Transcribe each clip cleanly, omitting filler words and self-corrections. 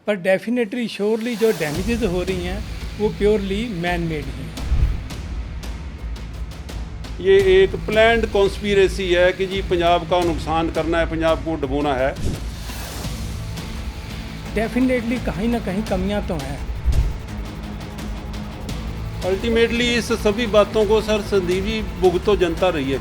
पर definitely surely जो damages हो रही हैं वो प्योरली मैन मेड हैं। ये एक प्लान्ड कॉन्स्पिरेसी है कि जी पंजाब का नुकसान करना है, पंजाब को डुबोना है। डेफिनेटली कहीं ना कहीं कमियां तो हैं। अल्टीमेटली इस सभी बातों को सर संदीप जी भुगत तो जनता रही है।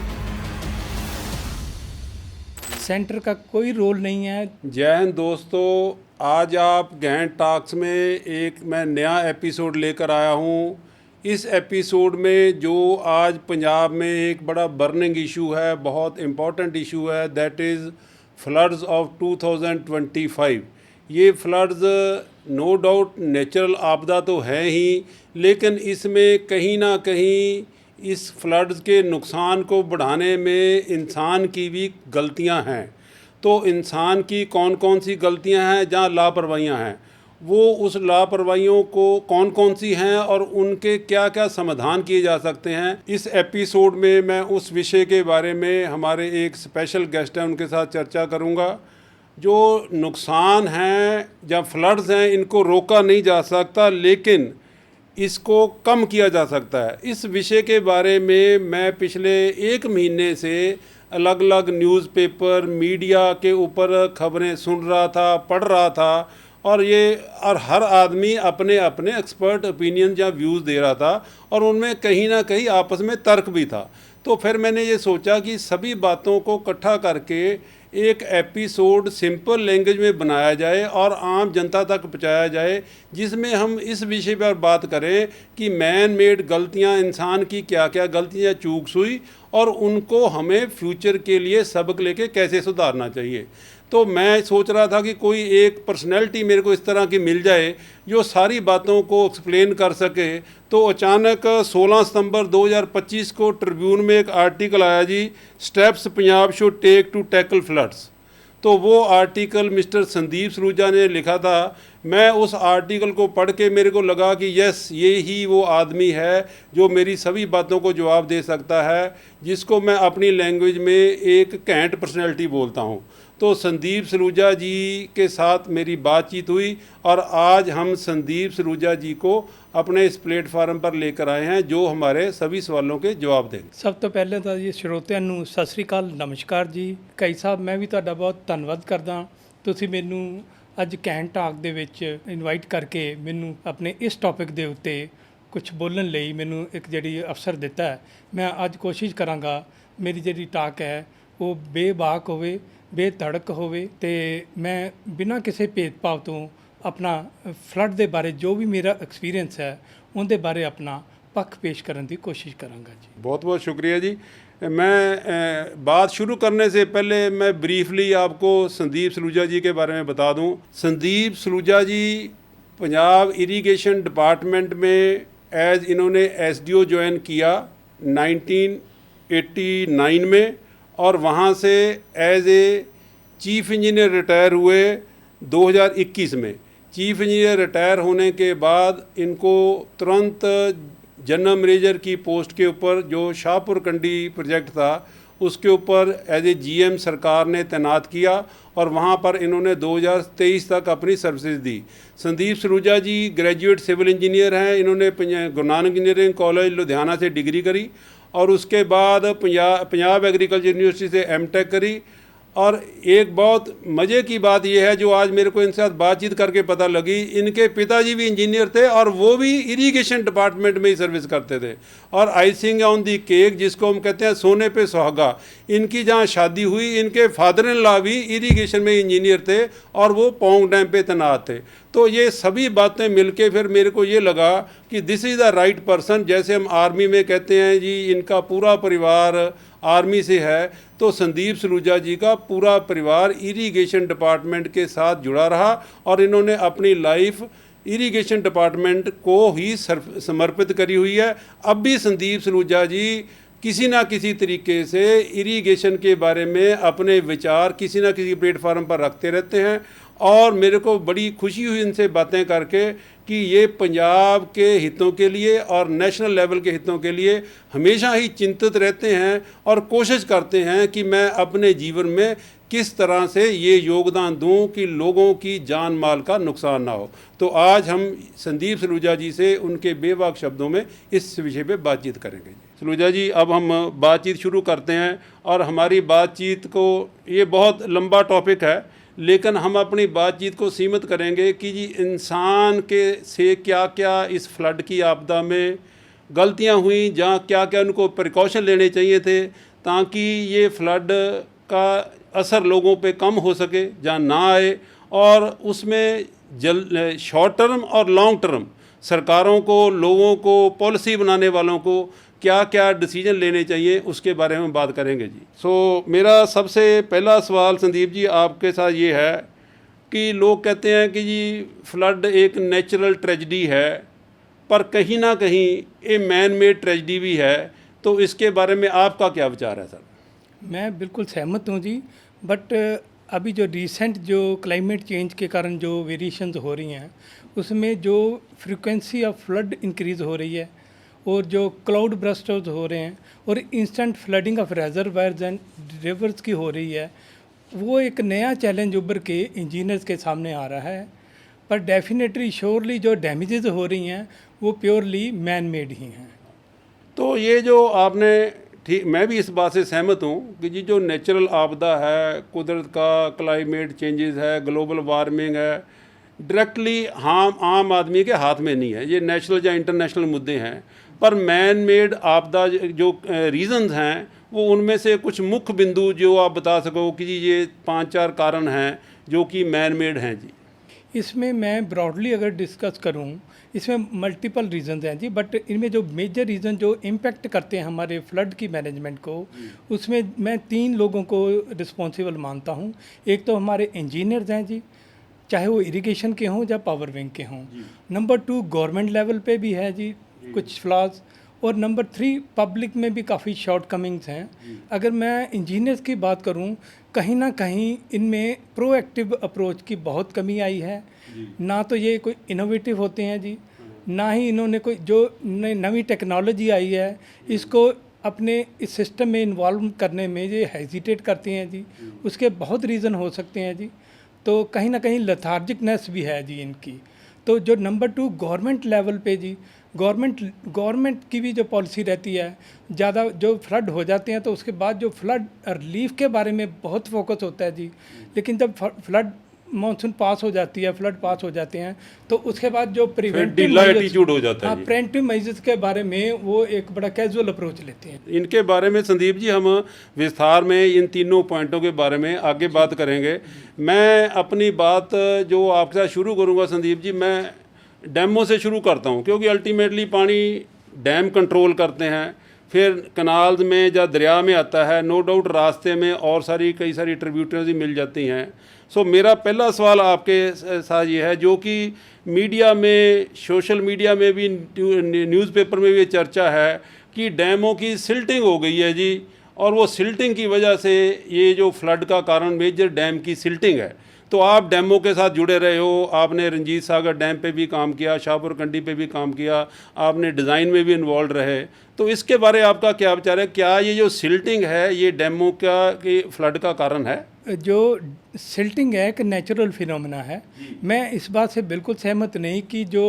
सेंटर का कोई रोल नहीं है। जय हिंद दोस्तों, आज आप गहन टॉक्स में एक मैं नया एपिसोड लेकर आया हूँ। इस एपिसोड में जो आज पंजाब में एक बड़ा बर्निंग इशू है, बहुत इम्पोर्टेंट इशू है, दैट इज़ फ्लड्स ऑफ 2025। ये फ्लड्स नो डाउट नेचुरल आपदा तो है ही, लेकिन इसमें कहीं ना कहीं इस फ्लड्स के नुकसान को बढ़ाने में इंसान की भी गलतियां हैं। तो इंसान की कौन कौन सी गलतियां हैं, जहां लापरवाहियां हैं, वो उस लापरवाहियों को कौन कौन सी हैं और उनके क्या क्या समाधान किए जा सकते हैं। इस एपिसोड में मैं उस विषय के बारे में हमारे एक स्पेशल गेस्ट हैं उनके साथ चर्चा करूंगा। जो नुकसान हैं या फ्लड्स हैं, इनको रोका नहीं जा सकता, लेकिन इसको कम किया जा सकता है। इस विषय के बारे में मैं पिछले एक महीने से अलग अलग न्यूज़पेपर मीडिया के ऊपर खबरें सुन रहा था, पढ़ रहा था, और हर आदमी अपने अपने एक्सपर्ट ओपिनियन या व्यूज़ दे रहा था, और उनमें कहीं ना कहीं आपस में तर्क भी था। तो फिर मैंने ये सोचा कि सभी बातों को इकट्ठा करके एक एपिसोड सिंपल लैंग्वेज में बनाया जाए और आम जनता तक पहुंचाया जाए, जिसमें हम इस विषय पर बात करें कि मैन मेड गलतियां, इंसान की क्या क्या गलतियां चूक हुई और उनको हमें फ्यूचर के लिए सबक लेके कैसे सुधारना चाहिए। तो मैं सोच रहा था कि कोई एक पर्सनैलिटी मेरे को इस तरह की मिल जाए जो सारी बातों को एक्सप्लेन कर सके। तो अचानक 16 सितंबर 2025 को ट्रिब्यून में एक आर्टिकल आया जी, steps Punjab should take to tackle floods. तो वो आर्टिकल मिस्टर संदीप सलूजा ने लिखा था। मैं उस आर्टिकल को पढ़ के मेरे को लगा कि यस, ये ही वो आदमी है जो मेरी सभी बातों को जवाब दे सकता है, जिसको मैं अपनी लैंग्वेज में एक घैंट पर्सनैलिटी बोलता हूँ। तो संदीप सलूजा जी के साथ मेरी बातचीत हुई और आज हम संदीप सलूजा जी को अपने इस प्लेटफार्म पर लेकर आए हैं, जो हमारे सभी सवालों के जवाब देंगे। सब तो पहले तो जी ਸਰੋਤਿਆਂ ਨੂੰ ਸਤਿ ਸ੍ਰੀ ਅਕਾਲ, ਨਮਸਕਾਰ ਜੀ। ਕਈ ਸਾਹਿਬ, ਮੈਂ ਵੀ ਤੁਹਾਡਾ ਬਹੁਤ ਧੰਨਵਾਦ ਕਰਦਾ, ਤੁਸੀਂ ਮੈਨੂੰ ਅੱਜ ਕੈਨ ਟਾਕ ਦੇ ਵਿੱਚ ਇਨਵਾਈਟ ਕਰਕੇ ਮੈਨੂੰ ਆਪਣੇ ਇਸ ਟੌਪਿਕ ਦੇ ਉੱਤੇ ਕੁਝ ਬੋਲਣ ਲਈ ਮੈਨੂੰ ਇੱਕ ਜਿਹੜੀ ਅਵਸਰ ਦਿੱਤਾ ਹੈ। ਮੈਂ ਅੱਜ ਕੋਸ਼ਿਸ਼ ਕਰਾਂਗਾ ਮੇਰੀ ਜਿਹੜੀ ਟਾਕ ਹੈ ਉਹ ਬੇਬਾਕ ਹੋਵੇ, ਬੇਧੜਕ ਹੋਵੇ, ਤੇ ਮੈਂ ਬਿਨਾਂ ਕਿਸੇ ਭੇਦਭਾਵ ਤੋਂ ਆਪਣਾ ਫਲੱਡ ਦੇ ਬਾਰੇ ਜੋ ਵੀ ਮੇਰਾ एक्सपीरियंस है ਉਹਦੇ ਬਾਰੇ ਆਪਣਾ पक्ष पेश करने की कोशिश करांगा जी। बहुत बहुत शुक्रिया जी। मैं बात शुरू करने से पहले मैं ब्रीफली आपको संदीप सलूजा जी के बारे में बता दूं। संदीप सलूजा जी पंजाब इरीगेशन डिपार्टमेंट में इन्होंने एसडीओ ज्वाइन किया 1989 में, और वहाँ से as a chief engineer retire हुए 2021 में। चीफ इंजीनियर रिटायर होने के बाद इनको तुरंत जनरल मैनेजर की पोस्ट के ऊपर, जो शाहपुर कंडी प्रोजेक्ट था, उसके ऊपर एज ए जीएम सरकार ने तैनात किया, और वहाँ पर इन्होंने 2023 तक अपनी सर्विसेज दी। संदीप सलूजा जी ग्रेजुएट सिविल इंजीनियर हैं। इन्होंने गुरु नानक इंजीनियरिंग कॉलेज लुधियाना से डिग्री करी, और उसके बाद पंजाब एग्रीकल्चर यूनिवर्सिटी से एमटेक करी। और एक बहुत मज़े की बात यह है, जो आज मेरे को इनसे साथ बातचीत करके पता लगी, इनके पिताजी भी इंजीनियर थे और वो भी इरीगेशन डिपार्टमेंट में ही सर्विस करते थे। और आइसिंग ऑन दी केक, जिसको हम कहते हैं सोने पे सुहागा, इनकी जहाँ शादी हुई, इनके फादर इन लॉ भी इरीगेशन में इंजीनियर थे और वो पौंग डैम पे तैनात थे। तो ये सभी बातें मिलके फिर मेरे को ये लगा कि this is the right person. जैसे हम आर्मी में कहते हैं जी इनका पूरा परिवार आर्मी से है, तो संदीप सलूजा जी का पूरा परिवार इरीगेशन डिपार्टमेंट के साथ जुड़ा रहा, और इन्होंने अपनी लाइफ इरीगेशन डिपार्टमेंट को ही समर्पित करी हुई है। अब भी संदीप सलूजा जी किसी ना किसी तरीके से इरीगेशन के बारे में अपने विचार किसी ना किसी प्लेटफार्म पर रखते रहते हैं, और मेरे को बड़ी खुशी हुई इनसे बातें करके कि ये पंजाब के हितों के लिए और नेशनल लेवल के हितों के लिए हमेशा ही चिंतित रहते हैं और कोशिश करते हैं कि मैं अपने जीवन में किस तरह से ये योगदान दूं कि लोगों की जान माल का नुकसान ना हो। तो आज हम संदीप सलूजा जी से उनके बेबाक शब्दों में इस विषय पे बातचीत करेंगे। सलूजा जी, अब हम बातचीत शुरू करते हैं और हमारी बातचीत को, ये बहुत लंबा टॉपिक है लेकिन हम अपनी बातचीत को सीमित करेंगे कि जी इंसान के से क्या क्या इस फ्लड की आपदा में गलतियां हुई, जहाँ क्या क्या उनको प्रिकॉशन लेने चाहिए थे ताकि ये फ्लड का असर लोगों पे कम हो सके, जहाँ ना आए, और उसमें शॉर्ट टर्म और लॉन्ग टर्म सरकारों को, लोगों को, पॉलिसी बनाने वालों को क्या क्या डिसीजन लेने चाहिए उसके बारे में बात करेंगे जी। मेरा सबसे पहला सवाल संदीप जी आपके साथ ये है कि लोग कहते हैं कि जी फ्लड एक नेचुरल ट्रेजिडी है, पर कहीं ना कहीं ये मैन मेड ट्रेजिडी भी है, तो इसके बारे में आपका क्या विचार है सर? मैं बिल्कुल सहमत हूँ जी, बट अभी जो रिसेंट जो क्लाइमेट चेंज के कारण जो वेरिएशंस हो रही हैं उसमें जो फ्रीक्वेंसी ऑफ फ्लड इंक्रीज़ हो रही है और जो क्लाउड ब्रस्टर्स हो रहे हैं और instant flooding of reservoirs and rivers की हो रही है, वो एक नया चैलेंज उभर के इंजीनियर्स के सामने आ रहा है। पर डेफिनेटली श्योरली जो डैमेजेस हो रही हैं वो प्योरली मैन मेड ही हैं। तो ये जो आपने, ठीक, मैं भी इस बात से सहमत हूँ कि जी जो नेचुरल आपदा है, कुदरत का क्लाइमेट चेंजेस है, ग्लोबल वार्मिंग है, डायरेक्टली आम आदमी के हाथ में नहीं है, ये नेशनल या इंटरनेशनल मुद्दे हैं। पर मैन मेड आपदा जो रीज़न्स हैं वो उनमें से कुछ मुख्य बिंदु जो आप बता सको कि जी ये 5-4 कारण हैं जो कि मैन मेड हैं जी। इसमें मैं ब्रॉडली अगर डिस्कस करूं, इसमें मल्टीपल रीजंस हैं जी, बट इनमें जो मेजर रीज़न जो इम्पेक्ट करते हैं हमारे फ्लड की मैनेजमेंट को, उसमें मैं 3 लोगों को रिस्पॉन्सिबल मानता हूं। एक तो हमारे इंजीनियर्स हैं जी, चाहे वो इरिगेशन के हों या पावर विंग के हों। नंबर 2 गवर्नमेंट लेवल पे भी है जी कुछ फ्लॉज, और नंबर 3 पब्लिक में भी काफ़ी शॉर्ट कमिंग्स हैं। अगर मैं इंजीनियर्स की बात करूं, कहीं ना कहीं इनमें प्रोएक्टिव अप्रोच की बहुत कमी आई है। ना तो ये कोई इनोवेटिव होते हैं जी, ना ही इन्होंने कोई जो नई टेक्नोलॉजी आई है इसको अपने इस सिस्टम में इन्वॉल्व करने में ये हेजिटेट करते हैं जी। उसके बहुत रीज़न हो सकते हैं जी। तो कहीं ना कहीं लथार्जिकनेस भी है जी इनकी। तो जो नंबर 2 गवर्नमेंट लेवल पे जी, गवर्नमेंट की भी जो पॉलिसी रहती है, ज़्यादा जो फ्लड हो जाते हैं तो उसके बाद जो फ्लड रिलीफ के बारे में बहुत फोकस होता है जी, लेकिन जब फ्लड मानसून पास हो जाती है, फ्लड पास हो जाते हैं, तो उसके बाद जो प्रिवेंटिव एटीट्यूड हो जाता है। प्रिवेंटिव मेजर्स के बारे में वो एक बड़ा कैजुअल अप्रोच लेते हैं। इनके बारे में संदीप जी हम विस्तार में इन तीनों पॉइंटों के बारे में आगे बात करेंगे। मैं अपनी बात जो आपके साथ शुरू करूंगा संदीप जी, मैं डैमों से शुरू करता हूं, क्योंकि अल्टीमेटली पानी डैम कंट्रोल करते हैं, फिर कनाल्स में या दरिया में आता है, नो डाउट रास्ते में और कई सारी ट्रिब्यूटरीज भी मिल जाती हैं। मेरा पहला सवाल आपके साथ ये है, जो कि मीडिया में, सोशल मीडिया में भी, न्यूज़पेपर में भी चर्चा है कि डैमों की सिल्टिंग हो गई है जी, और वो सिल्टिंग की वजह से ये जो फ्लड का कारण मेजर डैम की सिल्टिंग है। तो आप डैमों के साथ जुड़े रहे हो, आपने रंजीत सागर डैम पे भी काम किया, शाहपुर कंडी पे भी काम किया, आपने डिज़ाइन में भी इन्वॉल्व रहे, तो इसके बारे में आपका क्या विचार है? क्या ये जो सिल्टिंग है ये डैमों का कि फ्लड का कारण है? जो सिल्टिंग है एक नेचुरल फिनोमेना है। मैं इस बात से बिल्कुल सहमत नहीं कि जो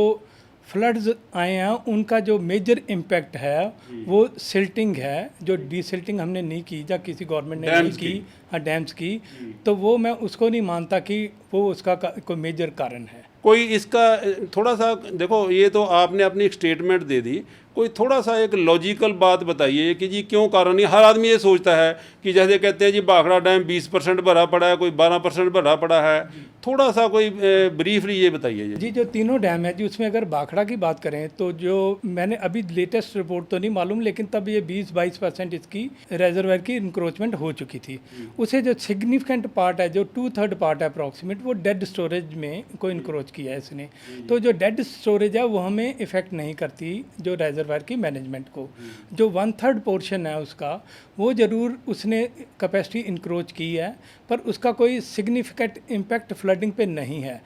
फ्लड्स आए हैं उनका जो मेजर इम्पैक्ट है वो सिल्टिंग है, जो डीसिल्टिंग हमने नहीं की या किसी गवर्नमेंट ने नहीं की, हाँ डैम्स की, तो वो मैं उसको नहीं मानता कि वो उसका कोई मेजर कारण है। कोई इसका थोड़ा सा देखो, ये तो आपने अपनी एक स्टेटमेंट दे दी, कोई थोड़ा सा एक लॉजिकल बात बताइए कि जी क्यों कारण नहीं। हर आदमी ये सोचता है कि जैसे कहते हैं जी भाखड़ा डैम 20% भरा पड़ा है, कोई 12% भरा पड़ा है, थोड़ा सा कोई ब्रीफली ये बताइए जी। जो तीनों डैम है जी, उसमें अगर भाखड़ा की बात करें तो जो मैंने अभी लेटेस्ट रिपोर्ट तो नहीं मालूम, लेकिन तब ये 20-22% इसकी रेजरवायर की इंक्रोचमेंट हो चुकी थी। उसे जो सिग्निफिकेंट पार्ट है, जो 2/3 पार्ट है अप्रॉक्सीमेट, वो डेड स्टोरेज में को इंक्रोच किया है इसने। तो जो डेड स्टोरेज है वो हमें इफेक्ट नहीं करती जो रेजरवायर रेजरवायर की मैनेजमेंट को। जो 1/3 पोर्शन है उसका, वो ज़रूर उसने कैपेसिटी इंक्रोच की है, पर उसका कोई सिग्निफिकेंट इम्पैक्ट फ्लडिंग पे नहीं है।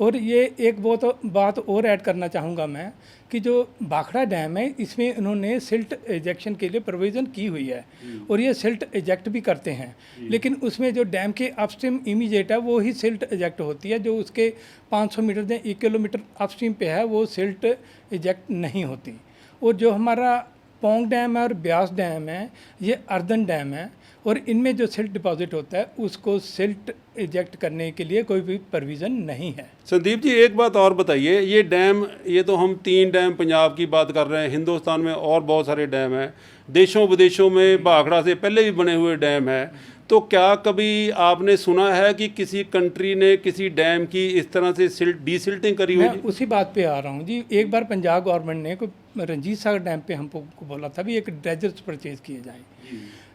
और ये एक बात और ऐड करना चाहूँगा मैं कि जो भाखड़ा डैम है, इसमें इन्होंने सिल्ट एजेक्शन के लिए प्रोविज़न की हुई है और ये सिल्ट एजेक्ट भी करते हैं, लेकिन उसमें जो डैम के अपस्ट्रीम इमीडिएट है वो ही सिल्ट एजेक्ट होती है। जो उसके 500 मीटर या 1 किलोमीटर अपस्ट्रीम पे है वो सिल्ट एजेक्ट नहीं होती। और जो हमारा पौंग डैम है और ब्यास डैम है, ये अर्दन डैम है और इनमें जो सिल्ट डिपॉजिट होता है उसको सिल्ट इजेक्ट करने के लिए कोई भी प्रोविज़न नहीं है। संदीप जी, एक बात और बताइए, ये डैम, ये तो हम 3 डैम पंजाब की बात कर रहे हैं, हिंदुस्तान में और बहुत सारे डैम हैं, देशों विदेशों में भाखड़ा से पहले भी बने हुए डैम हैं, तो क्या कभी आपने सुना है कि किसी कंट्री ने किसी डैम की इस तरह से डीसिल्टिंग करी हुई? मैं उसी बात पे आ रहा हूँ जी। एक बार पंजाब गवर्नमेंट ने कोई रंजीत सागर डैम पे हमको बोला था भी एक ड्रेजर्स परचेज किए जाएँ।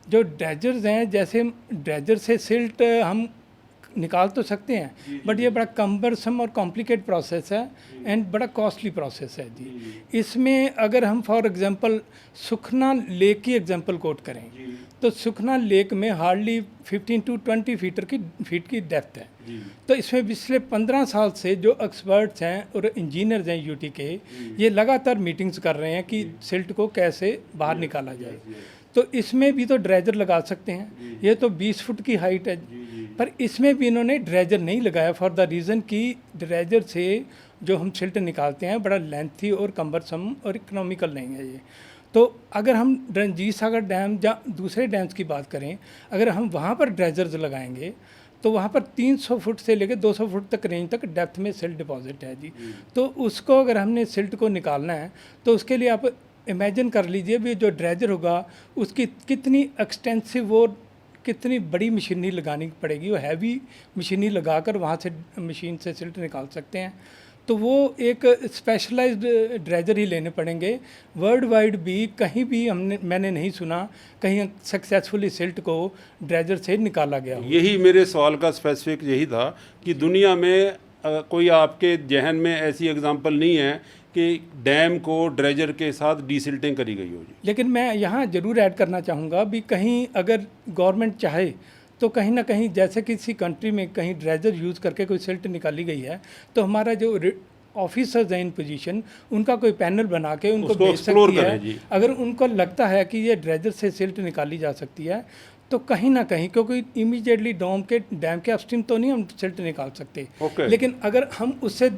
जो ड्रेजर्स हैं, जैसे ड्रेजर से सिल्ट हम निकाल तो सकते हैं, बट ये बड़ा कम्बरसम और कॉम्प्लिकेट प्रोसेस है एंड बड़ा कॉस्टली प्रोसेस है जी। इसमें अगर हम फॉर एग्जांपल सुखना लेक की एग्जांपल कोट करें तो सुखना लेक में हार्डली 15 to 20 फीट की डेप्थ है। तो इसमें पिछले 15 साल से जो एक्सपर्ट्स हैं और इंजीनियर्स हैं यूटी के, ये लगातार मीटिंग्स कर रहे हैं कि सिल्ट को कैसे बाहर निकाला जाए। तो इसमें भी तो ड्रेजर लगा सकते हैं, ये तो 20 फुट की हाइट है, पर इसमें भी इन्होंने ड्रेजर नहीं लगाया फॉर द रीज़न कि ड्रेजर से जो हम सिल्ट निकालते हैं बड़ा लेंथी और कम्बरसम और इकोनॉमिकल नहीं है ये। तो अगर हम रंजीत सागर डैम या दूसरे डैम्स की बात करें, अगर हम वहाँ पर ड्रेजर्स लगाएंगे तो वहाँ पर 300 फुट से लेकर 200 फुट तक रेंज तक डेप्थ में सिल्ट डिपॉजिट है जी। तो उसको अगर हमने सिल्ट को निकालना है तो उसके लिए आप इमेजिन कर लीजिए भी जो ड्रेजर होगा उसकी कितनी एक्सटेंसिव और कितनी बड़ी मशीनरी लगानी पड़ेगी। वो हैवी मशीनरी लगाकर वहाँ से मशीन से सिल्ट निकाल सकते हैं, तो वो एक स्पेशलाइज्ड ड्रेजर ही लेने पड़ेंगे। वर्ल्ड वाइड भी कहीं भी मैंने नहीं सुना कहीं सक्सेसफुली सिल्ट को ड्रेजर से निकाला गया। यही मेरे सवाल का स्पेसिफिक यही था कि दुनिया में कोई आपके जहन में ऐसी एग्जांपल नहीं है कि डैम को ड्रेजर के साथ डीसिल्टिंग करी गई हो जी। लेकिन मैं यहाँ ज़रूर ऐड करना चाहूँगा भी कहीं अगर गवर्नमेंट चाहे तो कहीं ना कहीं जैसे किसी कंट्री में कहीं ड्रेजर यूज़ करके कोई सिल्ट निकाली गई है तो हमारा जो ऑफिसर्स हैं इन पोजीशन, उनका कोई पैनल बना के उनको भेज सकती है। अगर उनको लगता है कि ये ड्रेजर से सिल्ट निकाली जा सकती है तो कहीं ना कहीं, क्योंकि इमीडिएटली डैम के अपस्ट्रीम तो नहीं हम सिल्ट निकाल सकते, लेकिन अगर हम उससे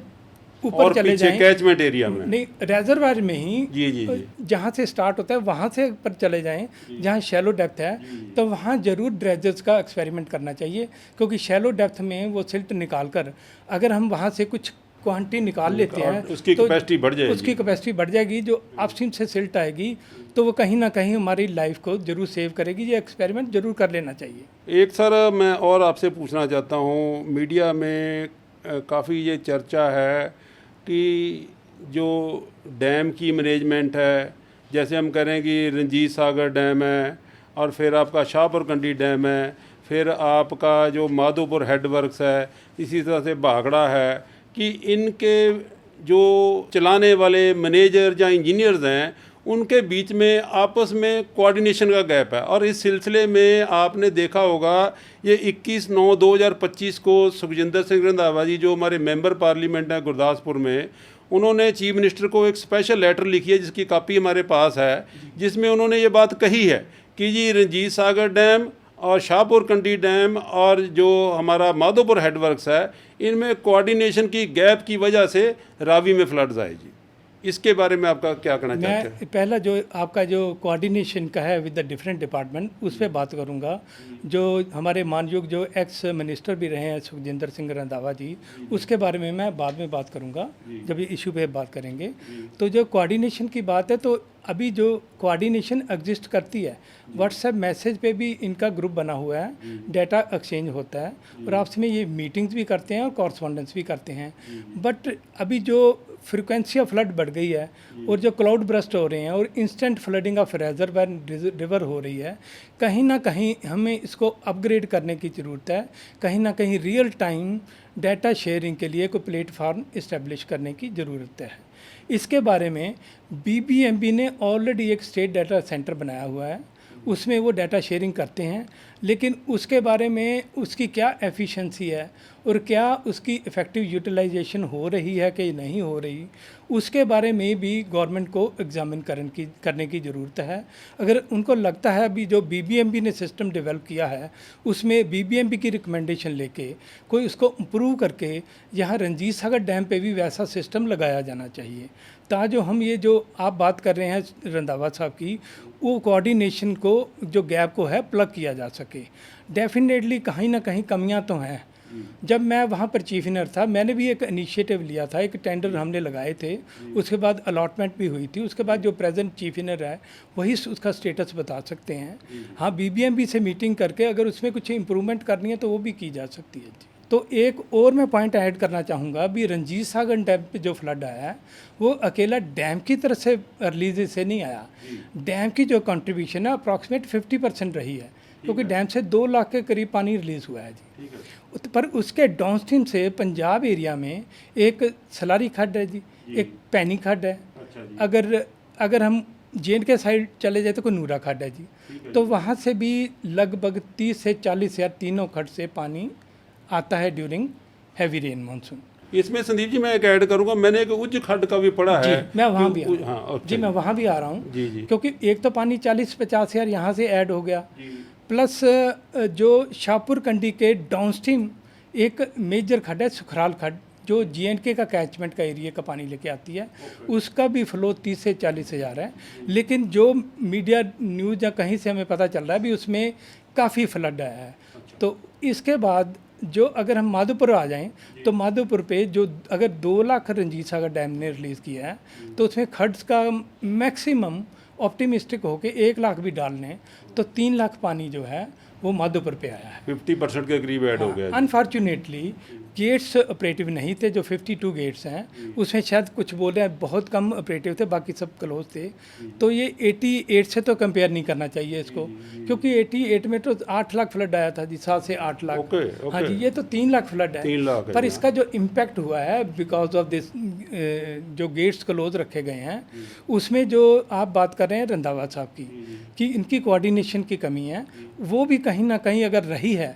ऊपर चले जाएं कैचमेंट एरिया में, नहीं रेजरवायर में ही जी जहाँ से स्टार्ट होता है वहाँ से ऊपर चले जाएं जहाँ शैलो डेप्थ है, तो वहाँ ज़रूर ड्रेजर्स का एक्सपेरिमेंट करना चाहिए। क्योंकि शैलो डेप्थ में वो सिल्ट निकाल कर अगर हम वहाँ से कुछ क्वांटिटी निकाल लेते हैं उसकी तो कैपेसिटी बढ़ जाएगी, उसकी कैपेसिटी बढ़ जाएगी। जो अपस्ट्रीम से सिल्ट आएगी तो वो कहीं ना कहीं हमारी लाइफ को ज़रूर सेव करेगी। ये एक्सपेरिमेंट ज़रूर कर लेना चाहिए। एक सर मैं और आपसे पूछना चाहता हूँ, मीडिया में काफ़ी ये चर्चा है कि जो डैम की मैनेजमेंट है, जैसे हम कह रहे हैं कि रंजीत सागर डैम है और फिर आपका शाहपुर कंडी डैम है, फिर आपका जो माधोपुर हेडवर्क्स है, इसी तरह से भाखड़ा है, कि इनके जो चलाने वाले मैनेजर या इंजीनियर्स हैं उनके बीच में आपस में कोऑर्डिनेशन का गैप है। और इस सिलसिले में आपने देखा होगा ये 21/9/2025 को सुखजिंदर सिंह रंधावा जी जो हमारे मेंबर पार्लियामेंट हैं गुरदासपुर में, उन्होंने चीफ मिनिस्टर को एक स्पेशल लेटर लिखी है जिसकी कॉपी हमारे पास है, जिसमें उन्होंने ये बात कही है कि जी रंजीत सागर डैम और शाहपुर कंडी डैम और जो हमारा माधोपुर हेडवर्क्स है, इनमें कोऑर्डिनेशन की गैप की वजह से रावी में फ्लड्स आए जी। इसके बारे में आपका क्या कहना चाहते हैं? मैं पहला जो आपका जो कोऑर्डिनेशन का है विद द डिफरेंट डिपार्टमेंट उस पर बात करूंगा। जो हमारे मानयोग जो एक्स मिनिस्टर भी रहे हैं सुखजिंदर सिंह रंधावा जी, उसके बारे में मैं बाद में बात करूंगा जब ये इशू पे बात करेंगे। तो जो कोऑर्डिनेशन की बात है, तो अभी जो कोऑर्डिनेशन एग्जिस्ट करती है, व्हाट्सएप मैसेज पे भी इनका ग्रुप बना हुआ है, डाटा एक्सचेंज होता है और आपस में ये मीटिंग्स भी करते हैं और कॉरस्पॉन्डेंस भी करते हैं। बट अभी जो फ्रिक्वेंसी ऑफ फ्लड बढ़ गई है और जो क्लाउड ब्रस्ट हो रहे हैं और instant flooding of reservoir river हो रही है, कहीं ना कहीं हमें इसको अपग्रेड करने की ज़रूरत है। कहीं ना कहीं रियल टाइम डाटा शेयरिंग के लिए कोई प्लेटफार्म इस्टेब्लिश करने की ज़रूरत है। इसके बारे में बीबीएमबी ने ऑलरेडी एक स्टेट डाटा सेंटर बनाया हुआ है, उसमें वो डाटा शेयरिंग करते हैं, लेकिन उसके बारे में उसकी क्या एफिशिएंसी है और क्या उसकी इफ़ेक्टिव यूटिलाइजेशन हो रही है कि नहीं हो रही, उसके बारे में भी गवर्नमेंट को एग्जामिन करने की ज़रूरत है। अगर उनको लगता है अभी जो बीबीएमबी ने सिस्टम डेवलप किया है उसमें बीबीएमबी की रिकमेंडेशन लेके कोई उसको इम्प्रूव करके यहाँ रंजीत सागर डैम पे भी वैसा सिस्टम लगाया जाना चाहिए, ताकि जो हम ये जो आप बात कर रहे हैं रंधावा साहब की, वो कोऑर्डिनेशन को जो गैप को है प्लग किया जा सके। डेफिनेटली कहीं ना कहीं कमियां तो हैं। जब मैं वहाँ पर चीफ इंजीनियर था, मैंने भी एक इनिशिएटिव लिया था, एक टेंडर हमने लगाए थे, उसके बाद अलॉटमेंट भी हुई थी। उसके बाद जो प्रेजेंट चीफ इंजीनियर है वही उसका स्टेटस बता सकते हैं। हाँ, बीबीएमबी से मीटिंग करके अगर उसमें कुछ इम्प्रूवमेंट करनी है तो वो भी की जा सकती है जी। तो एक और मैं पॉइंट ऐड करना चाहूँगा, अभी रंजीत सागर डैम पे जो फ्लड आया है वो अकेला डैम की तरफ से रिलीज से नहीं आया। डैम की जो कंट्रीब्यूशन है अप्रॉक्सीमेट 50% रही है, क्योंकि डैम से 2 लाख के करीब पानी रिलीज़ हुआ है जी। पर उसके डाउनस्ट्रीम से पंजाब एरिया में एक सलारी खड्ड है जी, एक पैनी खड्ड है। अगर हम जे.एंड.के साइड चले जाए तो कोई नूरा खड्ड है जी। तो वहाँ से भी लगभग 30 से 40 हज़ार तीनों खड्ड से पानी आता है ड्यूरिंग हैवी रेन मानसून। इसमें संदीप जी मैं एक ऐड करूंगा, मैंने एक उच्च खड्ड का भी पढ़ा है। मैं वहाँ भी मैं वहाँ भी आ रहा हूँ जी, क्योंकि एक तो पानी 40-50 हज़ार यहाँ से ऐड हो गया, प्लस जो शाहपुर कंडी के डाउनस्ट्रीम एक मेजर खड्ड है सुखराल खड्ड, जो जे.एंड.के का कैचमेंट का एरिया का पानी लेके आती है, उसका भी फ्लो 30 से 40 हज़ार है। लेकिन जो मीडिया न्यूज़ या कहीं से हमें पता चल रहा है भी उसमें काफ़ी फ्लड आया है। तो इसके बाद जो अगर हम माधोपुर आ जाएं तो माधोपुर पे जो अगर 2 लाख रंजीत सागर डैम ने रिलीज़ किया है तो उसमें खड्स का मैक्सिमम ऑप्टिमिस्टिक होके 1 लाख भी डालने तो 3 लाख पानी जो है वो माधोपुर पे आया है। 50% के करीब ऐड हो गया। अनफॉर्चुनेटली गेट्स ऑपरेटिव नहीं थे, जो 52 गेट्स हैं उसमें शायद कुछ बोल रहे हैं बहुत कम ऑपरेटिव थे, बाकी सब क्लोज थे। तो ये 88 से तो कंपेयर नहीं करना चाहिए इसको, क्योंकि 88 में तो 8 लाख फ्लड आया था जी, 7 से 8 लाख। हाँ जी, ये तो 3 लाख फ्लड है। 3 लाख पर इसका जो इम्पैक्ट हुआ है बिकॉज ऑफ दिस जो गेट्स क्लोज रखे गए हैं, उसमें जो आप बात कर रहे हैं रंधावा साहब की कि इनकी कोऑर्डिनेशन की कमी है, वो भी कहीं ना कहीं अगर रही है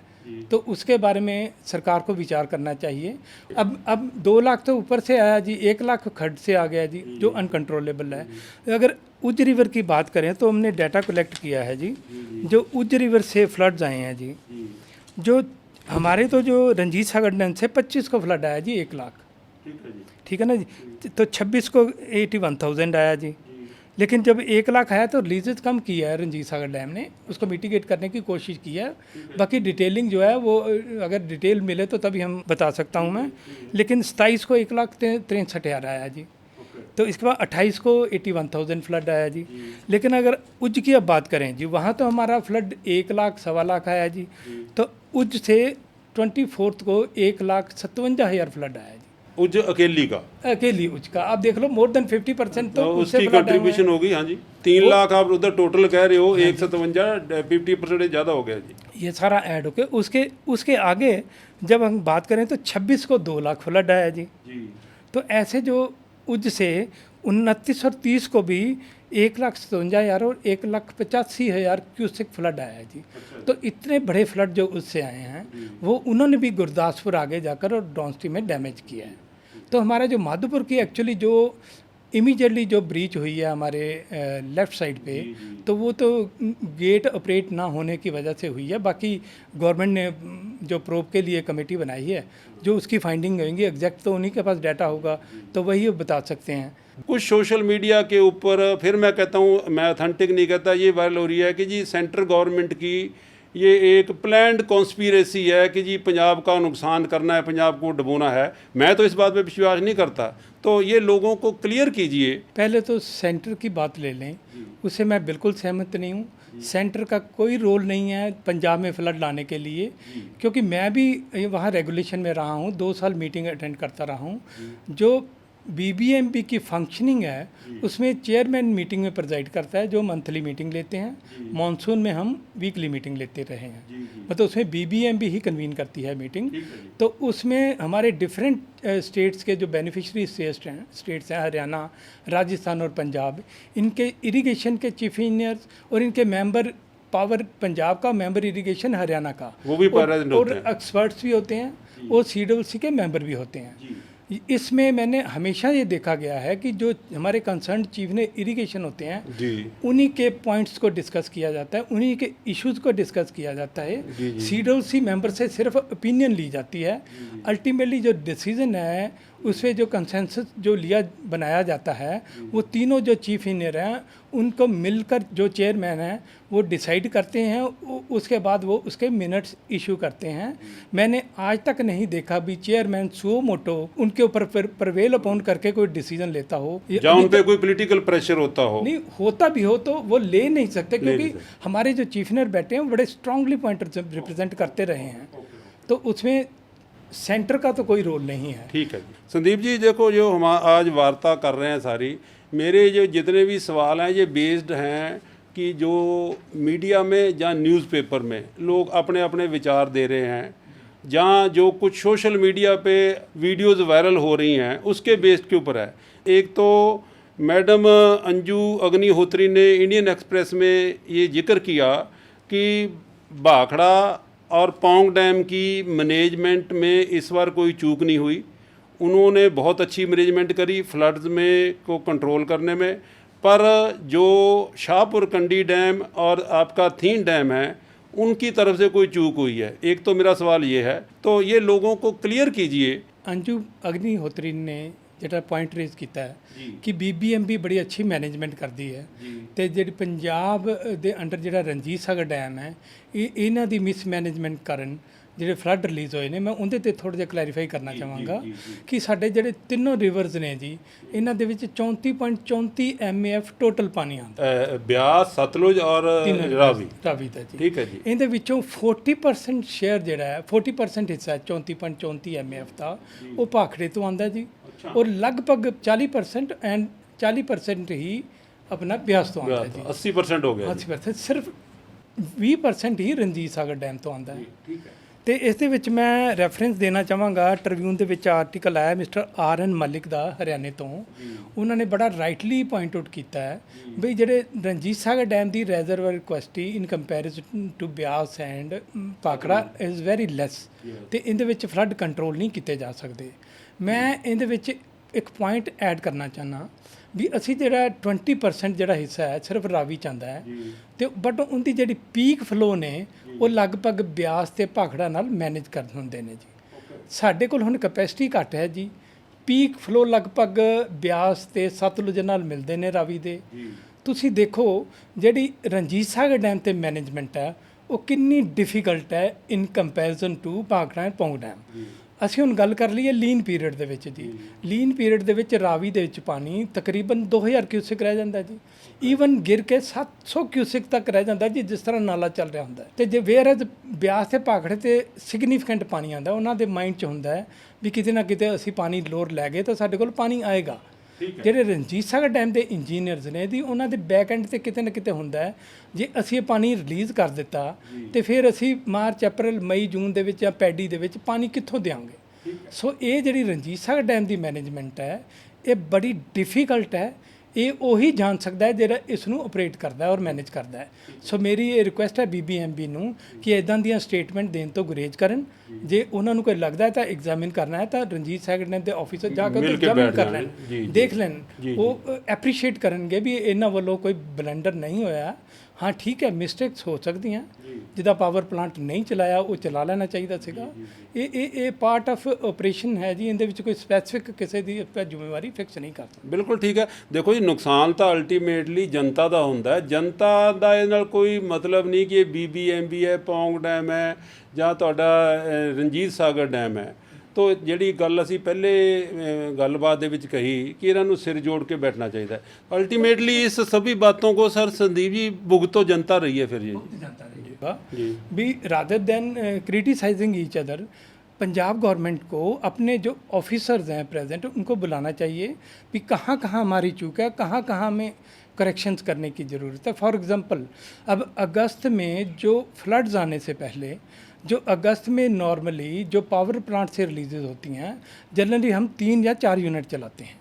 तो उसके बारे में सरकार को विचार करना चाहिए। अब 2 लाख तो ऊपर से आया जी, 1 लाख खड्ड से आ गया जी, जो अनकंट्रोलेबल है। अगर उज रिवर की बात करें तो हमने डाटा कलेक्ट किया है जी, जो उज रिवर से फ्लड्स आए हैं जी, जो हमारे तो जो रंजीत सागर डैम से 25 को फ्लड आया जी 1 लाख, ठीक है ना जी। तो 26 को 81,000 आया जी। लेकिन जब 1 लाख आया तो रिलीजेस कम किया है रंजीत सागर डैम ने, उसको मिटिगेट करने की कोशिश की है। बाकी डिटेलिंग जो है वो अगर डिटेल मिले तो तभी हम बता सकता हूँ मैं। लेकिन 27 को 1,63,000 आया जी। तो इसके बाद 28 को 81,000 फ्लड आया जी। लेकिन अगर उज की अब बात करें जी, वहाँ तो हमारा फ्लड 1 लाख 1.25 लाख आया जी। तो उज से 24 को 1,57,000 फ्लड आया जी। उज अकेली उज का आप देख लो, मोर देन 50% तो उसकी कंट्रीब्यूशन होगी। हाँ जी, 3 लाख आप उधर टोटल कह रहे हो, 157 50% ज़्यादा हो गया जी। ये सारा ऐड होके उसके आगे जब हम बात करें तो 26 को 2 लाख फ्लड आया जी। तो ऐसे जो उज से 29 और 30 को भी 1,57,000 और 1,85,000 क्यूसेक फ्लड आया जी। तो इतने बड़े फ्लड जो उससे आए हैं वो उन्होंने भी गुरदासपुर आगे जाकर और डाउनस्ट्रीम में डैमेज किया है। तो हमारा जो माधोपुर की एक्चुअली जो इमीडिएटली जो ब्रीच हुई है हमारे लेफ़्ट साइड पे, तो वो तो गेट ऑपरेट ना होने की वजह से हुई है। बाकी गवर्नमेंट ने जो प्रोब के लिए कमेटी बनाई है, जो उसकी फाइंडिंग होंगी एग्जैक्ट तो उन्हीं के पास डाटा होगा तो वही बता सकते हैं। कुछ सोशल मीडिया के ऊपर फिर मैं कहता हूँ, मैं अथेंटिक नहीं कहता, ये वायरल हो रही है कि जी सेंट्रल गवर्नमेंट की ये एक प्लान्ड कॉन्स्पिरेसी है कि जी पंजाब का नुकसान करना है, पंजाब को डुबोना है। मैं तो इस बात पे विश्वास नहीं करता, तो ये लोगों को क्लियर कीजिए। पहले तो सेंटर की बात ले लें, उससे मैं बिल्कुल सहमत नहीं हूँ। सेंटर का कोई रोल नहीं है पंजाब में फ्लड लाने के लिए, क्योंकि मैं भी वहाँ रेगुलेशन में रहा हूँ, 2 साल मीटिंग अटेंड करता रहा हूँ। जो बीबीएमबी की फंक्शनिंग है उसमें चेयरमैन मीटिंग में प्रेजाइड करता है, जो मंथली मीटिंग लेते हैं। मॉनसून में हम वीकली मीटिंग लेते रहे हैं, मतलब उसमें बीबीएमबी ही कन्वीन करती है मीटिंग। तो उसमें हमारे डिफरेंट स्टेट्स के जो बेनिफिशरी स्टेट्स हैं हरियाणा, राजस्थान और पंजाब, इनके इरिगेशन के चीफ इंजीनियर्स और इनके मेंबर, पावर पंजाब का मेंबर इरिगेशन हरियाणा का, वो भी प्रेजेंट और होते हैं, एक्सपर्ट्स भी होते हैं और CWC के मेंबर भी होते हैं। इसमें मैंने हमेशा ये देखा गया है कि जो हमारे कंसर्न चीफ ने इरिगेशन होते हैं जी उन्हीं के पॉइंट्स को डिस्कस किया जाता है, उन्हीं के इश्यूज को डिस्कस किया जाता है। CWC मेंबर से सिर्फ ओपिनियन ली जाती है, अल्टीमेटली जो डिसीजन है उसमें जो कंसेंसस जो बनाया जाता है वो तीनों जो चीफ इंजीनियर हैं उनको मिलकर जो चेयरमैन हैं वो डिसाइड करते हैं, उसके बाद वो उसके मिनट्स इशू करते हैं। मैंने आज तक नहीं देखा भी चेयरमैन सुओ मोटो उनके ऊपर प्रवेल अपॉन करके कोई डिसीजन लेता हो, या उन पे कोई पॉलिटिकल प्रेशर होता हो। नहीं होता भी हो तो वो ले नहीं सकते, क्योंकि हमारे जो चीफ इंजीनियर बैठे हैं बड़े स्ट्रांगली पॉइंट रिप्रेजेंट करते रहे हैं, तो उसमें सेंटर का तो कोई रोल नहीं है। ठीक है जी संदीप जी, देखो जो हम आज वार्ता कर रहे हैं सारी, मेरे जो जितने भी सवाल हैं ये बेस्ड हैं कि जो मीडिया में या न्यूज़पेपर में लोग अपने अपने विचार दे रहे हैं, जहाँ जो कुछ सोशल मीडिया पे वीडियोस वायरल हो रही हैं उसके बेस्ड के ऊपर है। एक तो मैडम अंजू अग्निहोत्री ने इंडियन एक्सप्रेस में ये जिक्र किया कि भाखड़ा और पौंग डैम की मैनेजमेंट में इस बार कोई चूक नहीं हुई। उन्होंने बहुत अच्छी मैनेजमेंट करी फ्लड्स में को कंट्रोल करने में, पर जो शाहपुर कंडी डैम और आपका थीन डैम है उनकी तरफ से कोई चूक हुई है। एक तो मेरा सवाल ये है, तो ये लोगों को क्लियर कीजिए। अंजू अग्निहोत्री ने ਜਿਹੜਾ ਪੁਆਇੰਟ ਰੇਜ਼ ਕੀਤਾ ਹੈ ਕਿ BBMB ਬੜੀ ਅੱਛੀ ਮੈਨੇਜਮੈਂਟ ਕਰਦੀ ਹੈ, ਤੇ ਜਿਹੜੀ ਪੰਜਾਬ ਦੇ ਅੰਡਰ ਜਿਹੜਾ ਰਣਜੀਤ ਸਾਗਰ ਡੈਮ ਹੈ ਇਹਨਾਂ ਦੀ ਮਿਸ ਮੈਨੇਜਮੈਂਟ ਕਾਰਨ ਜਿਹੜੇ ਫਲੱਡ ਰਿਲੀਜ਼ ਹੋਏ ਨੇ। ਮੈਂ ਉਹਦੇ ਤੇ ਥੋੜ੍ਹਾ ਜਿਹਾ ਕਲੈਰੀਫਾਈ ਕਰਨਾ ਚਾਹਾਂਗਾ ਕਿ ਸਾਡੇ ਜਿਹੜੇ ਤਿੰਨੋਂ ਰਿਵਰਸ ਨੇ ਜੀ ਇਹਨਾਂ ਦੇ ਵਿੱਚ 34.34 MAF ਟੋਟਲ ਪਾਣੀ ਆਉਂਦਾ, ਬਿਆਸ, ਸਤਲੁਜ ਔਰ ਰਾਵੀ ਦਾ ਜੀ। ਠੀਕ ਹੈ ਜੀ। ਇਹਦੇ ਵਿੱਚੋਂ 40% ਸ਼ੇਅਰ ਜਿਹੜਾ ਹੈ 40% ਹਿੱਸਾ 34.34 MAF ਦਾ ਉਹ ਭਾਖੜੇ ਤੋਂ ਆਉਂਦਾ ਜੀ, और लगभग 40% एंड 40% ही अपना ब्यास तो आता है जी। 80% हो गया 80%, सिर्फ 20% ही ਰਣਜੀਤ ਸਾਗਰ ਡੈਮ ਤੋਂ ਆਉਂਦਾ ਹੈ। ਠੀਕ ਹੈ। ਤੇ ਇਸ ਦੇ ਵਿੱਚ ਮੈਂ ਰੈਫਰੈਂਸ ਦੇਣਾ ਚਾਹਾਂਗਾ, ਟ੍ਰਿਬਿਊਨ ਦੇ ਵਿੱਚ ਆਰਟੀਕਲ ਆਇਆ ਮਿਸਟਰ RN ਮਲਿਕ ਦਾ ਹਰਿਆਣੇ ਤੋਂ। ਉਹਨਾਂ ਨੇ ਬੜਾ ਰਾਈਟਲੀ ਪੁਆਇੰਟ ਆਊਟ ਕੀਤਾ ਹੈ ਵੀ ਜਿਹੜੇ ਰਣਜੀਤ ਸਾਗਰ ਡੈਮ ਦੀ reservoir capacity in comparison to Beas and Bhakra is very less, ਤੇ ਇਹਦੇ ਵਿੱਚ ਫਲੱਡ ਕੰਟਰੋਲ ਨਹੀਂ ਕੀਤੇ ਜਾ ਸਕਦੇ। ਮੈਂ ਇਹਦੇ ਵਿੱਚ ਇੱਕ ਪੁਆਇੰਟ ਐਡ ਕਰਨਾ ਚਾਹੁੰਦਾ ਵੀ ਅਸੀਂ ਜਿਹੜਾ 20% ਜਿਹੜਾ ਹਿੱਸਾ ਹੈ ਸਿਰਫ ਰਾਵੀ 'ਚ ਆਉਂਦਾ ਹੈ, ਤੇ ਬਟ ਉਹਦੀ ਜਿਹੜੀ ਪੀਕ ਫਲੋ ਨੇ ਉਹ ਲਗਭਗ ਬਿਆਸ ਤੇ ਭਾਖੜਾ ਨਾਲ ਮੈਨੇਜ ਕਰ ਹੁੰਦੇ ਨੇ ਜੀ। ਸਾਡੇ ਕੋਲ ਹੁਣ ਕਪੈਸਿਟੀ ਘੱਟ ਹੈ ਜੀ, ਪੀਕ ਫਲੋ ਲਗਭਗ ਬਿਆਸ ਤੇ ਸਤਲੁਜ ਨਾਲ ਮਿਲਦੇ ਨੇ ਰਾਵੀ ਦੇ। ਤੁਸੀਂ ਦੇਖੋ ਜਿਹੜੀ ਰਣਜੀਤ ਸਾਗਰ ਡੈਮ ਤੇ ਮੈਨੇਜਮੈਂਟ ਹੈ ਉਹ ਕਿੰਨੀ ਡਿਫਿਕਲਟ ਹੈ in comparison to Bhakra and Pong dam. ਅਸੀਂ ਹੁਣ ਗੱਲ ਕਰ ਲਈਏ ਲੀਨ ਪੀਰੀਅਡ ਦੇ ਵਿੱਚ ਜੀ, ਲੀਨ ਪੀਰੀਅਡ ਦੇ ਵਿੱਚ ਰਾਵੀ ਦੇ ਵਿੱਚ ਪਾਣੀ ਤਕਰੀਬਨ 2000 ਕਿਊਸਿਕ ਰਹਿ ਜਾਂਦਾ ਜੀ, ਈਵਨ ਗਿਰ ਕੇ 700 ਕਿਊਸਿਕ ਤੱਕ ਰਹਿ ਜਾਂਦਾ ਜੀ, ਜਿਸ ਤਰ੍ਹਾਂ ਨਾਲਾ ਚੱਲ ਰਿਹਾ ਹੁੰਦਾ। ਤੇ ਜੇ ਵੇਅਰਜ਼ ਬਿਆਸ ਤੇ ਭਾਖੜੇ ਤੇ ਸਿਗਨੀਫੀਕੈਂਟ ਪਾਣੀ ਆਉਂਦਾ, ਉਹਨਾਂ ਦੇ ਮਾਈਂਡ 'ਚ ਹੁੰਦਾ ਹੈ ਵੀ ਕਿਤੇ ਨਾ ਕਿਤੇ ਅਸੀਂ ਪਾਣੀ ਲੋਰ ਲੈ ਗਏ ਤਾਂ ਸਾਡੇ ਕੋਲ ਪਾਣੀ ਆਏਗਾ। ਜਿਹੜੇ ਰਣਜੀਤ ਸਾਗਰ ਡੈਮ ਦੇ ਇੰਜੀਨੀਅਰਸ ਨੇ ਜੀ ਉਹਨਾਂ ਦੇ ਬੈਕ ਐਂਡ ਤੇ ਕਿਤੇ ਨਾ ਕਿਤੇ ਹੁੰਦਾ ਹੈ ਜੇ ਅਸੀਂ ਇਹ ਪਾਣੀ ਰਿਲੀਜ਼ ਕਰ ਦਿੱਤਾ ਤੇ ਫਿਰ ਅਸੀਂ ਮਾਰਚ, ਅਪ੍ਰੈਲ, ਮਈ, ਜੂਨ ਦੇ ਵਿੱਚ ਜਾਂ ਪੈਡੀ ਦੇ ਵਿੱਚ ਪਾਣੀ ਕਿੱਥੋਂ ਦੇਵਾਂਗੇ। ਸੋ ਇਹ ਜਿਹੜੀ ਰਣਜੀਤ ਸਾਗਰ ਡੈਮ ਦੀ ਮੈਨੇਜਮੈਂਟ ਹੈ ਇਹ ਬੜੀ ਡਿਫਿਕਲਟ ਹੈ। ਇਹ ਉਹੀ ਜਾਣ ਸਕਦਾ ਹੈ ਜਿਹੜਾ ਇਸ ਨੂੰ ਆਪਰੇਟ ਕਰਦਾ ਔਰ ਮੈਨੇਜ ਕਰਦਾ ਹੈ। ਸੋ ਮੇਰੀ ਇਹ ਰਿਕੁਐਸਟ ਹੈ BBMB ਨੂੰ ਕਿ ਇੱਦਾਂ ਦੀਆਂ ਸਟੇਟਮੈਂਟ ਦੇਣ ਤੋਂ ਗੁਰੇਜ਼ ਕਰਨ। ਜੇ ਉਹਨਾਂ ਨੂੰ ਕੋਈ ਲੱਗਦਾ ਹੈ ਤਾਂ ਐਗਜ਼ਾਮਿਨ ਕਰਨਾ ਹੈ ਤਾਂ ਰਣਜੀਤ ਸਾਗਰ ਡੈਮ ਦੇ ਆਫਿਸਰ ਜਾ ਕੇ ਐਗਜ਼ਾਮਿਨ ਕਰ ਲੈਣ, ਦੇਖ ਲੈਣ, ਉਹ ਐਪਰੀਸ਼ੀਏਟ ਕਰਨਗੇ ਵੀ ਇਹਨਾਂ ਵੱਲੋਂ ਕੋਈ ਬਲੰਡਰ ਨਹੀਂ ਹੋਇਆ। ਹਾਂ ਠੀਕ ਹੈ, ਮਿਸਟੇਕਸ ਹੋ ਸਕਦੀਆਂ, ਜਿਹਦਾ ਪਾਵਰ ਪਲਾਂਟ ਨਹੀਂ ਚਲਾਇਆ ਉਹ ਚਲਾ ਲੈਣਾ ਚਾਹੀਦਾ ਸੀਗਾ। ਇਹ ਪਾਰਟ ਆਫ ਆਪਰੇਸ਼ਨ ਹੈ ਜੀ, ਇਹਦੇ ਵਿੱਚ ਕੋਈ ਸਪੈਸੀਫਿਕ ਕਿਸੇ ਦੀ ਜ਼ਿੰਮੇਵਾਰੀ ਫਿਕਸ ਨਹੀਂ ਕਰਦਾ। ਬਿਲਕੁਲ ਠੀਕ ਹੈ। ਦੇਖੋ ਜੀ ਨੁਕਸਾਨ ਤਾਂ ਅਲਟੀਮੇਟਲੀ ਜਨਤਾ ਦਾ ਹੁੰਦਾ ਹੈ, ਜਨਤਾ ਦਾ ਇਹ ਨਾਲ ਕੋਈ ਮਤਲਬ ਨਹੀਂ ਕਿ ਇਹ BBMB ਹੈ, ਪੌਂਗ ਡੈਮ ਹੈ ਜਾਂ ਤੁਹਾਡਾ ਰਣਜੀਤ ਸਾਗਰ ਡੈਮ ਹੈ। ਤੋ ਜਿਹੜੀ ਗੱਲ ਅਸੀਂ ਪਹਿਲੇ ਗੱਲਬਾਤ ਦੇ ਵਿੱਚ ਕਹੀ ਕਿ ਇਹਨਾਂ ਨੂੰ ਸਿਰ ਜੋੜ ਕੇ ਬੈਠਣਾ ਚਾਹੀਦਾ ਹੈ। ਅਲਟੀਮੇਟਲੀ ਇਸ ਸਭੀ ਬਾਤੋਂ को सर संदीप जी भुगतो जनता रही है फिर ये भी rather than criticizing each other, Punjab government को अपने जो ऑफिसर्स हैं प्रेजेंट उनको बुलाना चाहिए कि कहाँ कहाँ हमारी चूक है, कहाँ कहाँ हमें करेक्शंस करने की ज़रूरत है। फॉर एग्ज़ाम्पल, अब अगस्त में जो फ्लड्स आने से पहले, जो अगस्त में नॉर्मली जो पावर प्लांट से रिलीजेज होती हैं, जनरली हम 3 या 4 यूनिट चलाते हैं,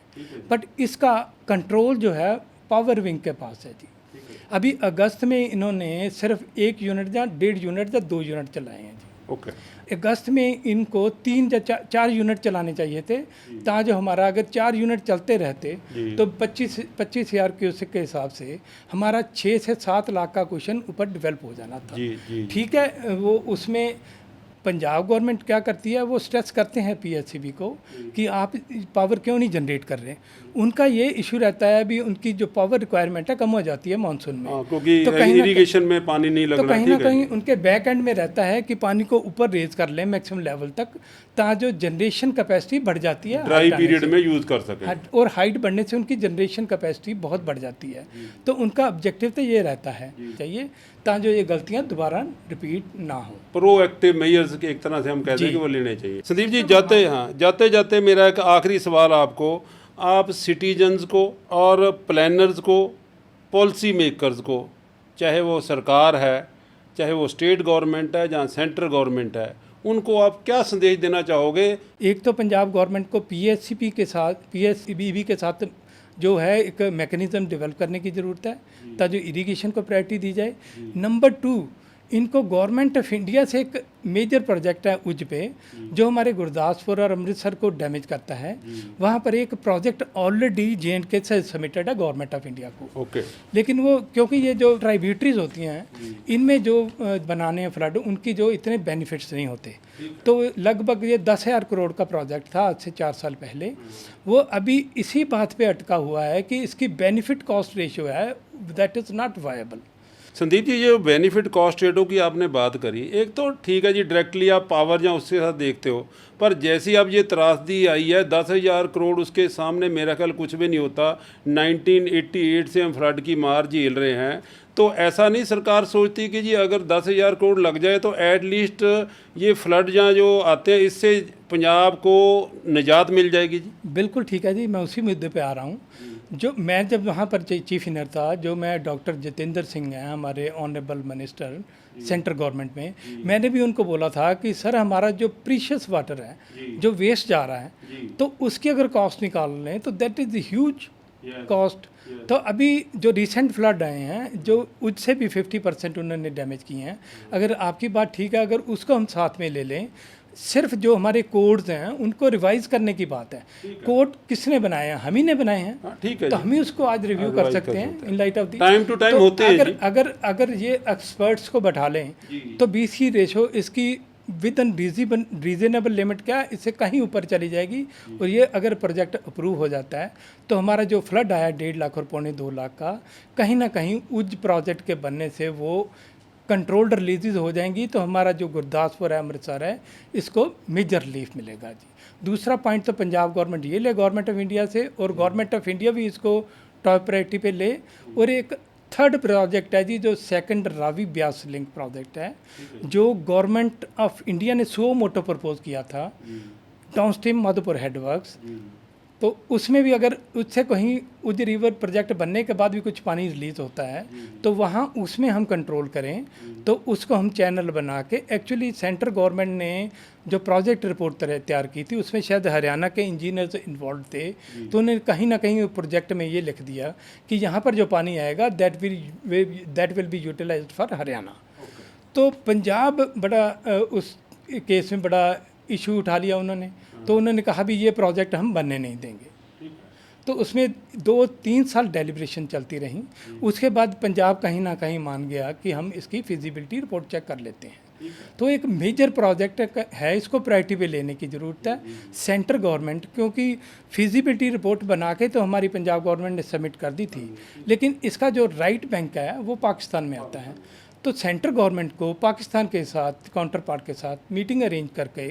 बट इसका कंट्रोल जो है पावर विंग के पास है जी। अभी अगस्त में इन्होंने सिर्फ 1 यूनिट या 1.5 यूनिट या 2 यूनिट चलाए हैं जी। ओके। अगस्त में इनको 3 या 4 यूनिट चलाने चाहिए थे, ताकि जो हमारा अगर 4 यूनिट चलते रहते तो 25,000 क्यूसेक के हिसाब से हमारा 6 से 7 लाख का क्वेश्चन ऊपर डेवलप हो जाना था। ठीक है, वो उसमें पंजाब गवर्नमेंट क्या करती है, वो स्ट्रेस करते हैं पीएससीबी को कि आप पावर क्यों नहीं जनरेट कर रहे। उनका ये इशू रहता है, अभी उनकी जो पावर रिक्वायरमेंट है कम हो जाती है मानसून में, क्योंकि तो इरिगेशन में पानी नहीं लगना, तो कहीं ना कहीं उनके बैक एंड में रहता है कि पानी को ऊपर रेज कर लें मैक्सिमम लेवल तक, ताकि जो जनरेशन कैपेसिटी बढ़ जाती है, ड्राई पीरियड में यूज़ कर सके, और हाइट बढ़ने से उनकी जनरेशन कैपेसिटी बहुत बढ़ जाती है। तो उनका ऑब्जेक्टिव तो ये रहता है चाहिए, ताकि जो ये गलतियां दोबारा रिपीट ना हो। प्रोएक्टिव मेजर्स एक तरह से हम कहते हैं कि वो लेने चाहिए। संदीप जी, जाते जाते मेरा एक आखिरी सवाल आपको, आप सिटीजन्स को और प्लानर्स को, पॉलिसी मेकर्स को, चाहे वो सरकार है, चाहे वो स्टेट गवर्नमेंट है, जहाँ सेंट्रल गवर्नमेंट है, उनको आप क्या संदेश देना चाहोगे? एक तो पंजाब गवर्नमेंट को पीएससीबी के साथ, पीएससीबी के साथ जो है एक मैकेनिज़्म डेवलप करने की ज़रूरत है, ताकि जो इरिगेशन को प्रायोरिटी दी जाए। नंबर 2, इनको गवर्नमेंट ऑफ इंडिया से एक मेजर प्रोजेक्ट है उज पे, जो हमारे गुरदासपुर और अमृतसर को डैमेज करता है, वहाँ पर एक प्रोजेक्ट ऑलरेडी JNK से सबमिटेड है गवर्नमेंट ऑफ इंडिया को। ओके। लेकिन वो क्योंकि ये जो ट्राइब्यूटरीज होती हैं, इनमें जो बनाने हैं फ्लड, उनकी जो इतने बेनिफिट्स नहीं होते, तो लगभग ये 10,000 करोड़ का प्रोजेक्ट था आज से 4 साल पहले, वो अभी इसी बात पे अटका हुआ है कि इसकी बेनिफिट कॉस्ट रेशियो है, that is not viable. Sandeep ji, ये बेनिफिट कॉस्ट रेटों की आपने बात करी, एक तो ठीक है जी, डायरेक्टली आप पावर या उसके साथ देखते हो, पर जैसी अब ये त्रासदी आई है 10,000 करोड़, उसके सामने मेरा ख्याल कुछ भी नहीं होता। 1988 से हम फ्लड की मार झेल रहे हैं, तो ऐसा नहीं सरकार सोचती कि जी अगर 10,000 करोड़ लग जाए तो एटलीस्ट ये फ्लड जहाँ जो आते हैं इससे पंजाब को निजात मिल जाएगी जी? बिल्कुल ठीक है जी, मैं उसी मुद्दे पे आ रहा हूँ। जो मैं जब वहाँ पर चीफ इंजीनियर था, जो मैं डॉक्टर जितेंद्र सिंह हैं, हमारे ऑनरेबल मिनिस्टर सेंट्रल गवर्नमेंट में, मैंने भी उनको बोला था कि सर हमारा जो प्रीशियस वाटर है, जो वेस्ट जा रहा है, तो उसकी अगर कॉस्ट निकाल लें तो दैट इज़ ह्यूज कॉस्ट। तो अभी जो रिसेंट फ्लड आए हैं, जो उससे भी 50% उन्होंने डैमेज किए हैं, अगर आपकी बात ठीक है, अगर उसको हम साथ में ले लें, सिर्फ जो हमारे कोड्स हैं उनको रिवाइज करने की बात है। कोड किसने बनाए हैं? हम ही ने बनाए हैं। ठीक है, तो हम ही उसको आज रिव्यू कर सकते हैं in light of the time to time होते हैं। अगर ये एक्सपर्ट्स को बैठा लें तो BC रेशो इसकी विद इन रीजनेबल लिमिट क्या है, इससे कहीं ऊपर चली जाएगी। और ये अगर प्रोजेक्ट अप्रूव हो जाता है तो हमारा जो फ्लड आया 1.5 लाख और 2.25 लाख का, कहीं ना कहीं उज प्रोजेक्ट के बनने से वो कंट्रोल्ड रिलीजेज हो जाएंगी, तो हमारा जो गुरदासपुर है, अमृतसर है, इसको मेजर रिलीफ मिलेगा जी। दूसरा पॉइंट तो पंजाब गवर्नमेंट ये ले गवर्नमेंट ऑफ इंडिया से, और गवर्नमेंट ऑफ इंडिया भी इसको टॉप प्रायोरिटी पे ले। और एक थर्ड प्रोजेक्ट है जी, जो second Ravi Beas link project है, जो गवर्नमेंट ऑफ इंडिया ने सो मोटो प्रपोज किया था, डाउनस्ट्रीम माधोपुर हेडवर्क्स। तो उसमें भी अगर उससे कहीं उज रिवर प्रोजेक्ट बनने के बाद भी कुछ पानी रिलीज होता है, तो वहाँ उसमें हम कंट्रोल करें, तो उसको हम चैनल बना के, एक्चुअली सेंट्रल गवर्नमेंट ने जो प्रोजेक्ट रिपोर्ट तैयार की थी, उसमें शायद हरियाणा के इंजीनियर्स इन्वॉल्व थे, तो उन्होंने कहीं ना कहीं प्रोजेक्ट में ये लिख दिया कि यहाँ पर जो पानी आएगा that will be utilized for Haryana. तो पंजाब बड़ा उस केस में बड़ा इशू उठा लिया उन्होंने, तो उन्होंने कहा भी ये प्रोजेक्ट हम बनने नहीं देंगे। तो उसमें 2-3 साल डेलिब्रेशन चलती रही। उसके बाद पंजाब कहीं ना कहीं मान गया कि हम इसकी फिजिबिलिटी रिपोर्ट चेक कर लेते हैं। तो एक मेजर प्रोजेक्ट है, इसको प्रायोरिटी पे लेने की ज़रूरत है सेंट्रल गवर्नमेंट, क्योंकि फिजिबिलिटी रिपोर्ट बना के तो हमारी पंजाब गवर्नमेंट ने सबमिट कर दी थी, लेकिन इसका जो राइट बैंक है वो पाकिस्तान में आता है। तो सेंट्रल गवर्नमेंट को पाकिस्तान के साथ काउंटर पार्ट के साथ मीटिंग अरेंज करके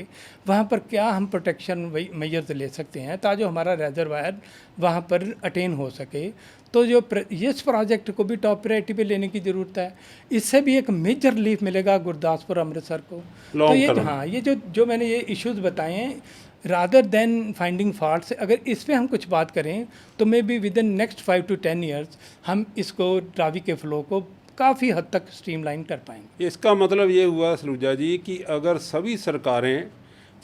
वहाँ पर क्या हम प्रोटेक्शन मेजर्स ले सकते हैं ताकि हमारा रिजर्वायर वहाँ पर अटेन हो सके। तो जो इस प्रोजेक्ट को भी टॉप प्रायोरिटी पे लेने की ज़रूरत है। इससे भी एक मेजर रिलीफ मिलेगा गुरदासपुर अमृतसर को। तो ये हाँ, ये जो मैंने ये इश्यूज बताए हैं, रादर देन फाइंडिंग फॉल्ट्स, अगर इस पे हम कुछ बात करें तो may be with in next 5 to 10 years हम इसको रावी के फ्लो को काफ़ी हद तक स्ट्रीमलाइन कर पाएंगे। इसका मतलब ये हुआ सलूजा जी कि अगर सभी सरकारें,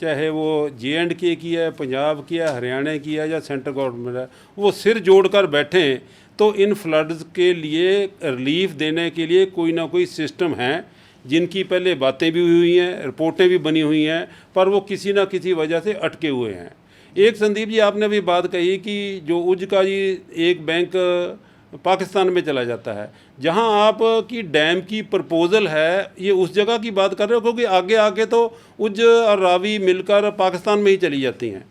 चाहे वो JNK की है, पंजाब की है, हरियाणा की है या सेंट्रल गवर्नमेंट है, वो सिर जोड़कर बैठें तो इन फ्लड्स के लिए रिलीफ देने के लिए कोई ना कोई सिस्टम है, जिनकी पहले बातें भी हुई हैं, रिपोर्टें भी बनी हुई हैं, पर वो किसी ना किसी वजह से अटके हुए हैं। एक संदीप जी आपने भी बात कही कि जो उज का जी एक बैंक पाकिस्तान में चला जाता है, जहां आप की डैम की प्रपोजल है, ये उस जगह की बात कर रहे हो, क्योंकि आगे आगे तो उज और रावी मिलकर पाकिस्तान में ही चली जाती हैं।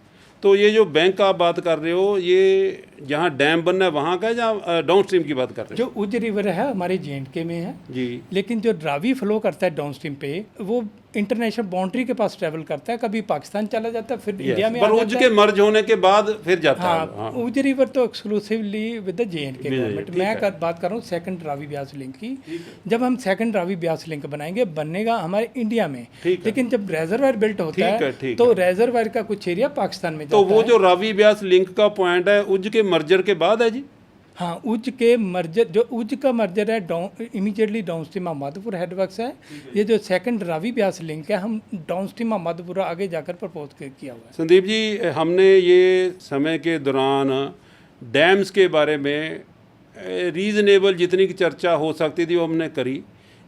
तो ये जो बैंक का आप बात कर रहे हो, ये जहाँ डैम बनना है वहाँ का है, जहाँ डाउन स्ट्रीम की बात कर रहे जो उज रिवर है हमारे JNK में है हो जी, लेकिन जो रावी फ्लो करता है डाउन स्ट्रीम पे वो इंटरनेशनल बाउंड्री के पास ट्रेवल करता है, कभी पाकिस्तान चला जाता है, फिर इंडिया में पर उज के मर्ज होने के बाद फिर जाता है। हाँ, उज रिवर तो exclusively with the JNK government. मैं बात कर रहा हूँ सेकंड रावी ब्यास लिंक की। जब हम सेकंड रावी ब्यास लिंक बनाएंगे, बनेगा हमारे इंडिया में, लेकिन जब रेजरवायर बिल्ट होता है तो रेजरवायर का कुछ एरिया पाकिस्तान में जाता है। तो वो जो रावी ब्यास लिंक का पॉइंट है उज के मर्जर के बाद है जी। हाँ, उज के मर्जर, जो उज का मर्जर है immediately down stream Madhopur headworks है। ये जो सेकंड रावी ब्यास लिंक है, हम डाउन स्ट्रीम माधोपुर आगे जाकर प्रपोज किया हुआ है। संदीप जी, हमने ये समय के दौरान डैम्स के बारे में रीज़नेबल जितनी की चर्चा हो सकती थी वो हमने करी,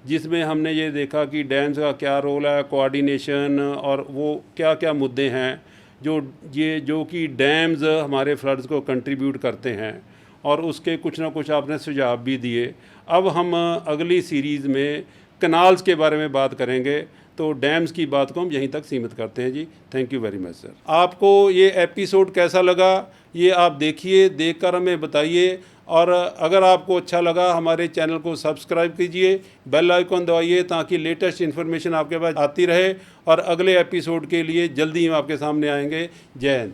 जिसमें हमने ये देखा कि डैम्स का क्या रोल है, कोऑर्डिनेशन, और वो क्या क्या मुद्दे हैं जो कि डैम्स हमारे फ्लड्स को कंट्रीब्यूट करते हैं, और उसके कुछ ना कुछ आपने सुझाव भी दिए। अब हम अगली सीरीज़ में कनाल्स के बारे में बात करेंगे, तो डैम्स की बात को हम यहीं तक सीमित करते हैं जी। Thank you very much sir. आपको ये एपिसोड कैसा लगा ये आप देखिए, देखकर हमें बताइए, और अगर आपको अच्छा लगा हमारे चैनल को सब्सक्राइब कीजिए, बेल आइकॉन दबाइए ताकि लेटेस्ट इन्फॉर्मेशन आपके पास आती रहे, और अगले एपिसोड के लिए जल्दी हम आपके सामने आएंगे। जय हिंद।